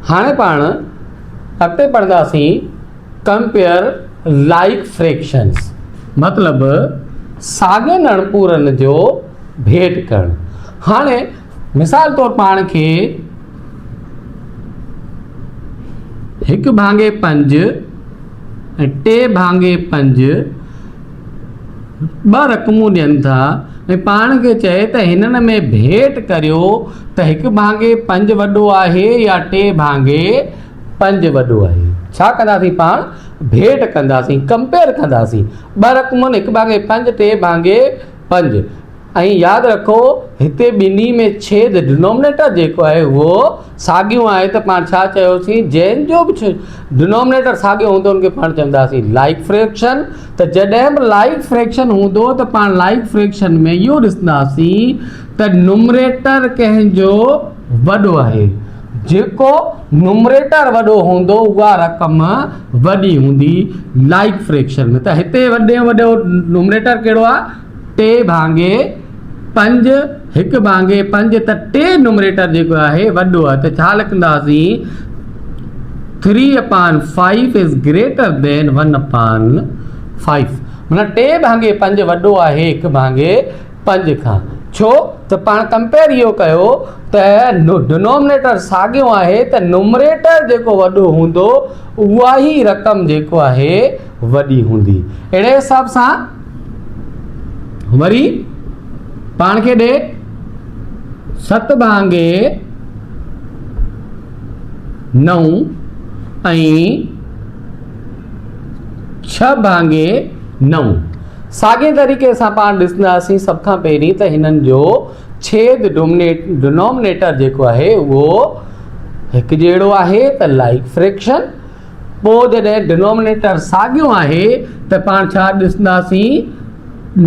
हाणे पाण अॻिते पढ़ंदासीं कंपेयर लाइक फ्रैक्शंस, मतलब साॻियनि अणपूरनि जो भेट करणु। हाणे मिसाल तौर पाण खे 1/5 ऐं 2/5 ॿ रक़मूं ॾियनि था ऐं पाण खे चए त हिननि में भेट करियो त 1/5 वॾो आहे या 2/5 वॾो आहे। छा कंदासीं पाण? भेट कंदासीं, कंपेयर कंदासीं। ॿ रक़मुनि 1/5 2/5 ऐं यादि रखो हिते ॿिन्ही में छेद डिनोमिनेटर जेको आहे उहो साॻियो आहे, त पाण छा चयोसीं? जंहिंजो बि डिनोमिनेटर साॻियो हूंदो उनखे पाण चवंदासीं लाइक फ्रैक्शन। त जॾहिं बि लाइक फ्रैक्शन हूंदो त पाण लाइक फ्रैक्शन में इहो ॾिसंदासीं त नुमरेटर कंहिंजो वॾो आहे। जेको नुमरेटर वॾो हूंदो उहा रक़म वॾी हूंदी लाइक फ्रैक्शन में। त हिते वॾे में वॾो नुमरेटर कहिड़ो आहे? 2/5 1/5 त 2 नुमरेटर जेको आहे वॾो आहे। त छा लिखंदासीं? 3/5 इज़ ग्रेटर देन 1/5। माना 2/5 वॾो आहे 1/5 खां। छो? त पाण कंपेयर इहो कयो त डिनोमिनेटर साॻियो आहे त नुमरेटर जेको वॾो हूंदो उहा ई रक़म जेको आहे वॾी हूंदी। अहिड़े हिसाब सां वरी पाण खे ॾे 7/9 ऐं 6/9। साॻे तरीक़े सां पाण ॾिसंदासीं सभ खां पहिरीं त हिननि जो छेद डिनोमिनेटर जेको आहे उहो हिकु जहिड़ो आहे त लाइक फ्रैक्शन। पोइ जॾहिं डिनोमिनेटर साॻियो आहे त पाण छा ॾिसंदासीं?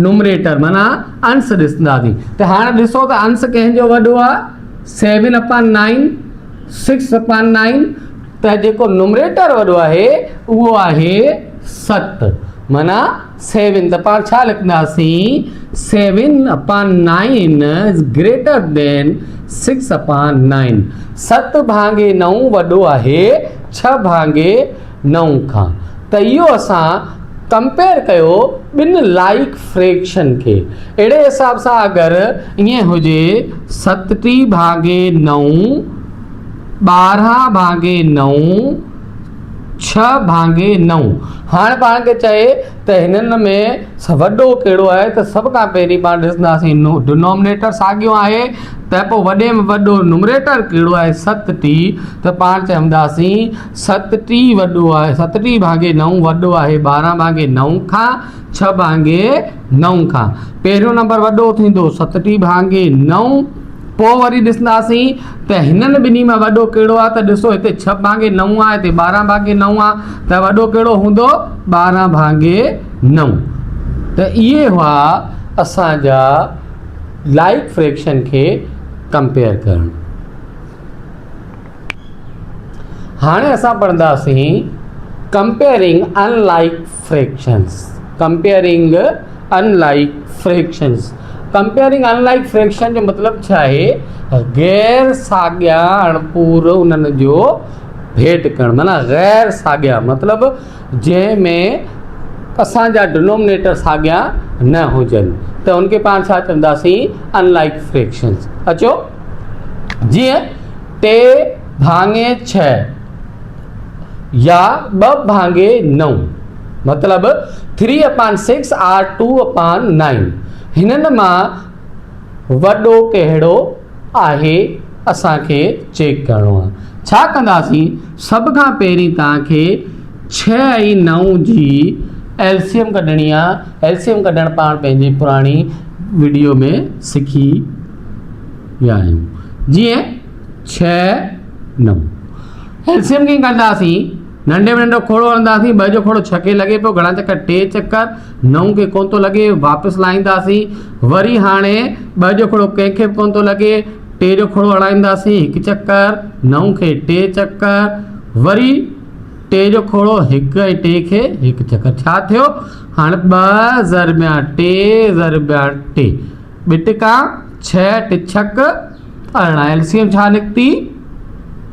नुमरेटर माना अंश ॾिसंदासीं। त हाणे ॾिसो त अंश कंहिंजो वॾो आहे? 7/9 6/9। त जेको नुमरेटर वॾो आहे उहो आहे 7 माना 7। त पाण छा लिखंदासीं? 7/9 इज़ ग्रेटर देन 6/9। 7/9 वॾो आहे 6/9 खां। त इहो असां कंपेयर कयो ॿिनि लाइक फ्रैक्शन खे। अहिड़े हिसाब सां अगरि ईअं हुजे 7/9 12/9 6/9। हाणे पाण खे चए त हिननि में वॾो कहिड़ो आहे? त सभ खां पहिरीं पाण ॾिसंदासीं डिनोमिनेटर साॻियो आहे त पोइ वॾे में वॾो नुमरेटर कहिड़ो आहे? 7t। त पाण चवंदासीं 7t वॾो आहे 7/9 वॾो आहे 12/9 खां 6/9 खां। पहिरियों नंबर वॾो थींदो 7t/9। पोइ वरी ॾिसंदासीं त हिननि ॿिन्ही में वॾो कहिड़ो आहे? त ॾिसो हिते 6/9 आहे हिते 12/9 आहे। त वॾो कहिड़ो हूंदो? 12/9। त इहे हुआ असांजा लाइक फ्रैक्शन खे कंपेयर करणु। हाणे असां पढ़ंदासीं comparing unlike fractions. Comparing unlike fractions. Comparing unlike fraction जो मतिलबु छा आहे? गैर साॻिया अणपूर उन्हनि जो भेट करणु। माना गैर साॻिया मतिलबु जंहिंमें असांजा डिनोमिनेटर साॻिया न हुजनि त उनखे पाण छा चवंदासीं? Unlike fractions. अचो जीअं 2/6 या 2/9 मतिलबु 3/6 or 2/9। हिननि मां वॾो कहिड़ो आहे असांखे चेक करिणो आहे। छा कंदासीं? सभ खां पहिरीं तव्हांखे 6 ऐं 9 जी एलसीएम कढणी आहे। एलसीएम कढणु पाण पंहिंजी पुराणी वीडियो में सिखी विया आहियूं। जीअं 6 9 एलसीएम कीअं कंदासीं? नंढे में नंढो खोड़ो हणंदासीं। 2 जो खोड़ो 6 खे लॻे पियो, घणा चकर 3 चकर। 9 खे कोन थो लॻे, वापसि लाहींदासीं। वरी हाणे 2 जो खोड़ो कंहिंखे बि कोन थो लॻे, 3 जो खोड़ो हणाईंदासीं 1 चकर। 9 खे 3 चकर। वरी 3 जो खोड़ो 1 ऐं 3 खे 1 चकर। छा थियो? हाणे 2 ज़रबिया 3 ज़रबिया 3 बिटिका 6 टिछक 18। एलसीएम छा निकिती?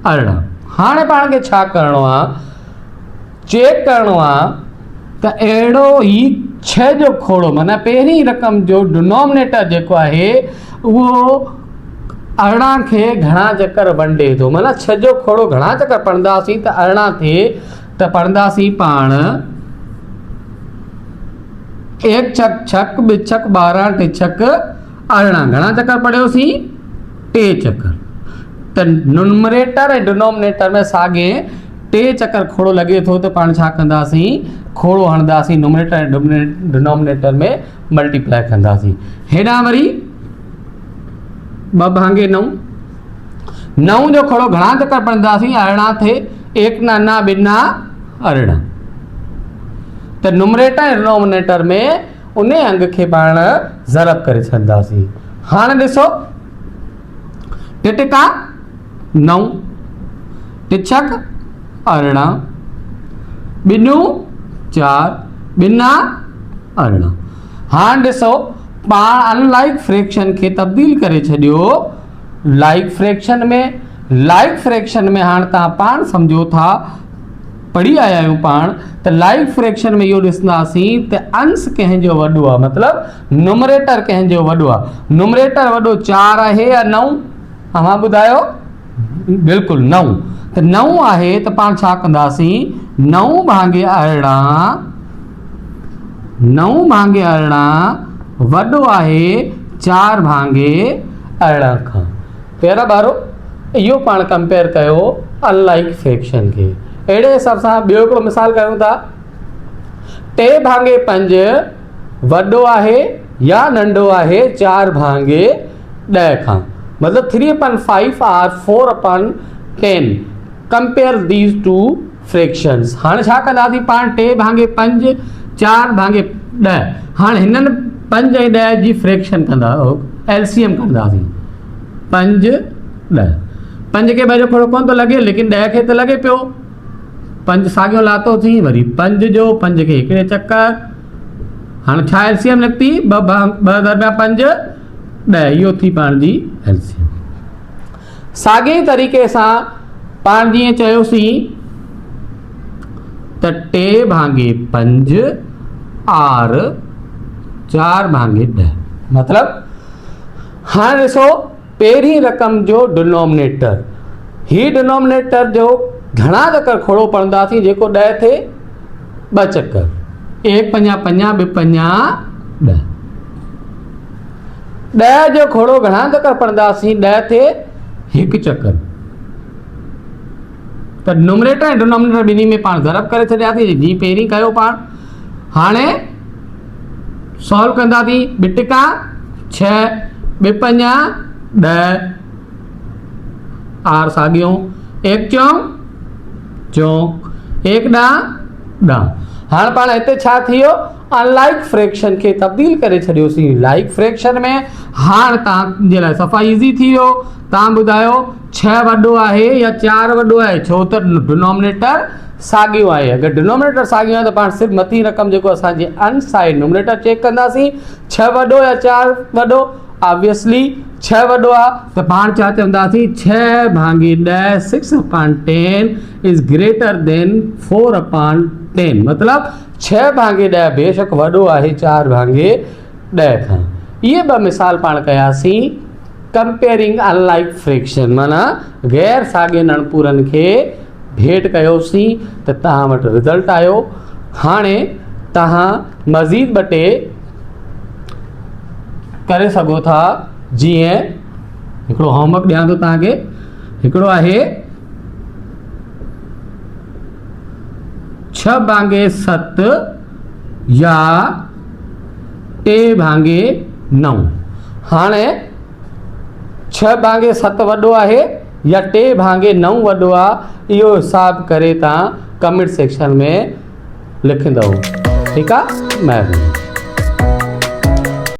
18। हाणे पाण खे छा करिणो आहे, चेक करिणो आहे त अहिड़ो ई 6 जो खोड़ो माना पहिरीं रक़म जो डिनोमिनेटर जेको आहे उहो 18 खे घणा चकर वंडे थो। माना 6 जो खोड़ो घणा चकर पढ़ंदासीं त 18 थिए त पढ़ंदासीं पाण 1 छक 6 2 छक 12 3 छक 18 घणा चकर पढ़ियोसीं 3 चकर। त न्यूमरेटर ऐं डिनोमिनेटर में साॻे 3 चकर खोड़ो लॻे थो त पाण छा कंदासीं, खोड़ो हणंदासीं न्यूमरेटर ऐं डिनोमिनेटर में मल्टीप्लाई कंदासीं। हेॾां वरी 2 भांगे 9, 9 जो खोड़ो घणा चकर पढ़ंदासीं 18 थे 1 ना 2 ना 18। त न्यूमरेटर ऐं डिनोमिनेटर में उन अंग खे पाण ज़रब करे छॾंदासीं। हाणे ॾिसो 2 टिका 9 2 छक 18 2 4 2 ना 18। हाणे ॾिसो पाण अनलाइक फ्रैक्शन खे तब्दील करे छॾियो लाइक फ्रैक्शन में। लाइक फ्रैक्शन में हाणे तव्हां पाण सम्झो था, पढ़ी आया आहियूं पाण त लाइक फ्रैक्शन में इहो ॾिसंदासीं त अंश कंहिंजो वॾो आहे, मतिलबु न्यूमरेटर कंहिंजो वॾो आहे। न्यूमरेटर वॾो 4 आहे या 9? तव्हां ॿुधायो। बिल्कुलु 9। त 9 आहे त पाण छा कंदासीं 9 भांगे 18, 9 भांगे 18 वॾो आहे 4 भांगे 18 खां। पहिरां बारो इहो पाण कंपेयर कयो अनलाइक फ्रैक्शन खे। अहिड़े हिसाब सां ॿियो हिकिड़ो मिसाल कयूं था। 3 भांगे 5 वॾो आहे या नंढो आहे 4 भांगे 10 खां। मतिलबु 3/5 or 4/10। Compare these two fractions. हाणे छा कंदासीं पाण 3 भांगे 5 4 भांगे 10। हाणे हिननि 5 ऐं 10 जी फ्रैक्शन कंदा, एलसीएम कंदासीं। 5 10। 5 खे 2 जो खोड़ो कोन थो लॻे, लेकिन 10 खे त लॻे पियो। 5 साॻियो लातो थी, वरी 5 जो 5 खे हिकिड़े चकर। हाणे छा एलसीएम निकिती 2 दरमिया 5 10, इहो थी पाण जी एलसीएम। साॻे तरीक़े सां पाण जीअं चयोसीं त 3 भांगे 5 आर 4 भांगे 10। मतिलबु हाणे ॾिसो पहिरीं रक़म जो डिनोमिनेटर, ही डिनोमिनेटर जो घणा चकर खोड़ो पढ़ंदासीं जेको 10 थे 2 चकर। 1 5 5 2 5 10। 10 जो खोड़ो घणा चकर पढ़ंदासीं 10 थे 1 चकर। त न्यूमरेटर ऐं डिनोमिनेटर ॿिन्ही में पाण ज़रब करे छॾियासीं जीअं पहिरीं कयो पाण। हाणे सॉल्व कंदासीं 2 टिका 6 2 5 10 आर साॻियो 1 चौक चौक 1 ॾांहुं ॾांहुं। हाणे पाण हिते छा थी वियो, अनलाइक फ्रैक्शन खे तब्दील करे छॾियोसीं लाइक फ्रैक्शन में। हाणे तव्हांजे लाइ सफ़ा ईज़ी थी वियो। तव्हां ॿुधायो 6 वॾो आहे या 4 वॾो आहे, छो त डिनोमिनेटर साॻियो आहे। अगरि डिनोमिनेटर साॻियो आहे त पाण सिर्फ़ु मथीं रक़म जेको असांजे अंश आहे न्यूमरेटर चेक कंदासीं 6 वॾो या 4 वॾो। ऑब्वियसली 6 वॾो आहे त पाण छा चवंदासीं 6 भांगे 10 6/10 इज़ ग्रेटर देन 4/10। मतिलबु 6 भांगे 10 बेशक वॾो आहे 4 भांगे 10 खां। इहे 2 मिसाल पाण कयासीं कंपेयरिंग अनलाइक फ्रैक्शन, माना गैर साॻियनि अणपूरनि खे भेट कयोसीं त तव्हां वटि रिज़ल्ट आयो। हाणे तव्हां मज़ीद 2 टे करे सघो था। जीअं हिकिड़ो होमवर्क ॾियां थो तव्हांखे। हिकिड़ो आहे 6 भांगे 7 या 3 भांगे 9। हाणे 6 भांगे 7 वॾो आहे या 3 भांगे 9 वॾो आहे, इहो हिसाब करे तव्हां कमेंट सेक्शन में लिखंदव। ठीकु आहे, महिरबानी।